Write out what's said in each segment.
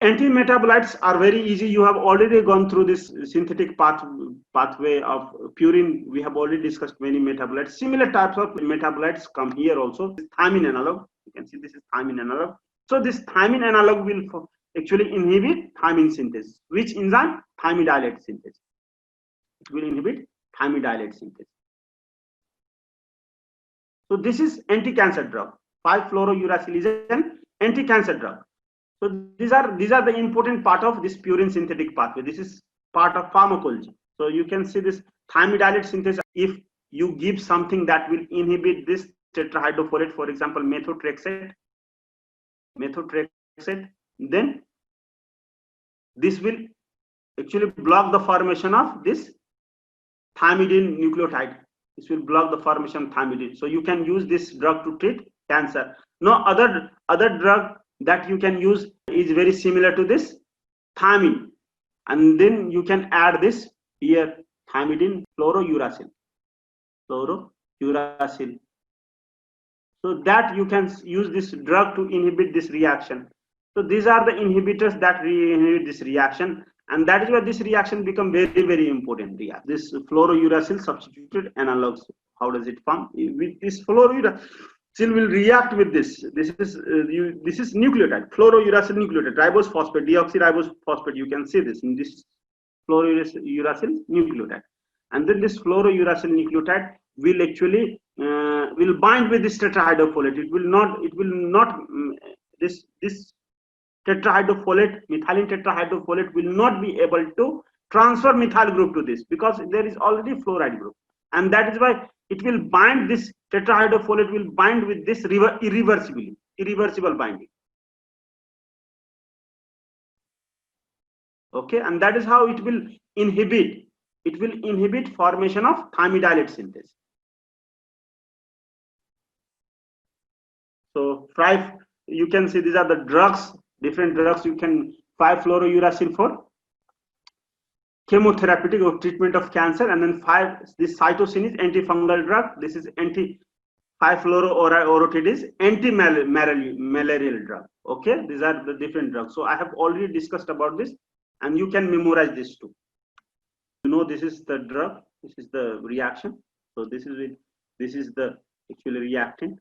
Anti-metabolites are very easy. You have already gone through this synthetic pathway of purine. We have already discussed many metabolites. Similar types of metabolites come here also. Thymine analog. You can see this is thymine analog. So this thymine analog will actually inhibit thymine synthesis. Which enzyme? Thymidylate synthesis. It will inhibit thymidylate synthesis. So this is anti-cancer drug. 5-fluorouracil is an anti-cancer drug. So these are the important part of this purine synthetic pathway. This is part of pharmacology. So you can see this thymidylate synthesis. If you give something that will inhibit this tetrahydrofolate, for example, methotrexate, then this will actually block the formation of this thymidine nucleotide. This will block the formation of thymidine. So you can use this drug to treat cancer. No other drug that you can use is very similar to this thymine, and then you can add this here, thymidine fluorouracil. So that you can use this drug to inhibit this reaction. So these are the inhibitors that inhibit this reaction, and that is why this reaction become very, very important. This fluorouracil substituted analogs, how does it form? With this fluorouracil will react with this. This is nucleotide, fluorouracil nucleotide, ribose phosphate, deoxyribose phosphate. You can see this in this fluorouracil nucleotide, and then this fluorouracil nucleotide will actually will bind with this tetrahydrofolate. It will not this tetrahydrofolate, methylene tetrahydrofolate will not be able to transfer methyl group to this, because there is already fluoride group, and that is why it will bind, this tetrahydrofolate will bind with this irreversible binding. Okay, and that is how it will inhibit formation of thymidylate synthesis. So 5, you can see these are the drugs, different drugs. You can 5-fluorouracil for chemotherapeutic or treatment of cancer, and then 5, this cytosine is antifungal drug. This is 5-fluorouracil is anti-malarial drug. Okay, these are the different drugs. So I have already discussed about this, and you can memorize this too. You know, this is the drug, this is the reaction. So this is the actual reactant.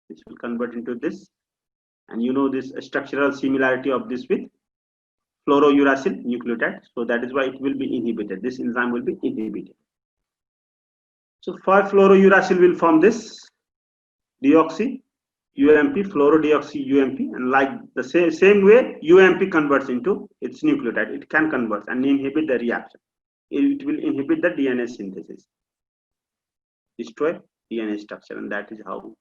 This will convert into this, and you know this structural similarity of this with fluorouracil nucleotide. So that is why it will be inhibited. This enzyme will be inhibited. So 5-fluorouracil will form this deoxy UMP, fluorodeoxy UMP, and like the same way UMP converts into its nucleotide. It can convert and inhibit the reaction. It will inhibit the DNA synthesis, destroy DNA structure, and that is how.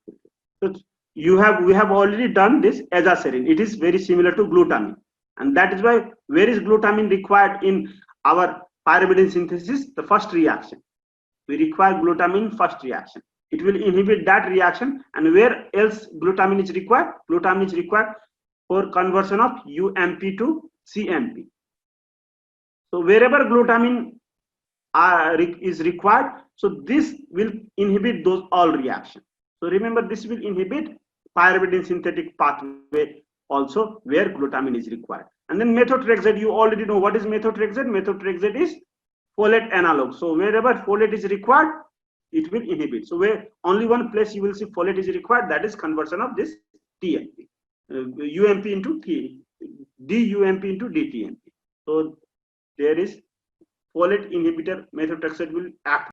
So we have already done this azathioprine. It is very similar to glutamine, and that is why where is glutamine required in our pyrimidine synthesis? The first reaction. We require glutamine first reaction. It will inhibit that reaction, and where else glutamine is required? Glutamine is required for conversion of UMP to CMP. So wherever glutamine is required, so this will inhibit those all reactions. So remember, this will inhibit pyrimidine synthetic pathway also where glutamine is required. And then methotrexate, you already know what is methotrexate. Methotrexate is folate analog. So wherever folate is required, it will inhibit. So where only one place you will see folate is required, that is conversion of this TMP, UMP into DUMP into DTMP. So there is folate inhibitor, methotrexate will act